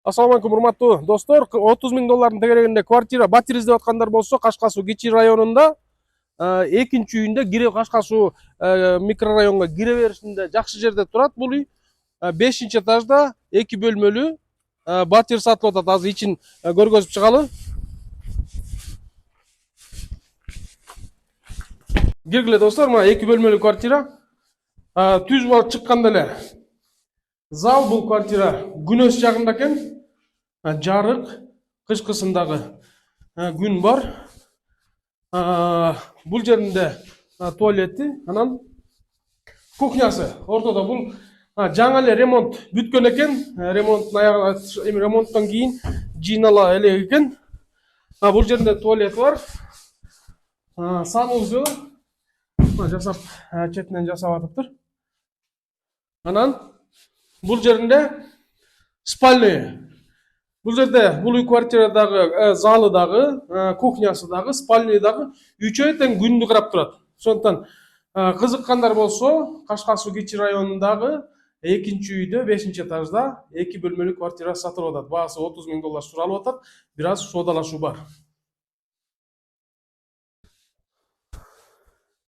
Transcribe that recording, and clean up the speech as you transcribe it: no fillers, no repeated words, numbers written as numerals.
Assalamu алейкум, урматтуу достор. 30 миң доллардын тегерегинде квартира батир издеп аткандар болсо, Кашка Суу Кичи районунда экинчи үйүндө кире Кашка Суу микрорайонго кире беришинде жакшы жерде турат. Бул үй 5-чи этажда 2 бөлмөлүү батир сатылып атат. Азыр ичин көргөзүп чыгалы. Киргиле достор, мына 2 бөлмөлүү квартира. Түз болуп чыкканда эле зал бул квартира күнөс жагында экен. Жарык, кышкысындагы күн бар. Бул жеринде туалети, анан кухнясы ортодо. Бул жаңы эле ремонт бүткөн экен. Ремонттон кийин жыйнала элек экен. Бул жеринде туалет бар. Санузел жасап, четинен жасап атыптыр. Анан бул жеринде спальня. Бул жерде бул үй квартирадагы залы дагы, кухнясы дагы, спальня дагы үчөө тең күндү карап турат. Ошондуктан кызыккандар болсо, Кашка Суу Кичи районундагы экинчи үйдө 5-чи этажда 2 бөлмөлүү квартира сатылып атат. Баасы 30 миң доллар суралып атат. Бир аз соодалашуу бар.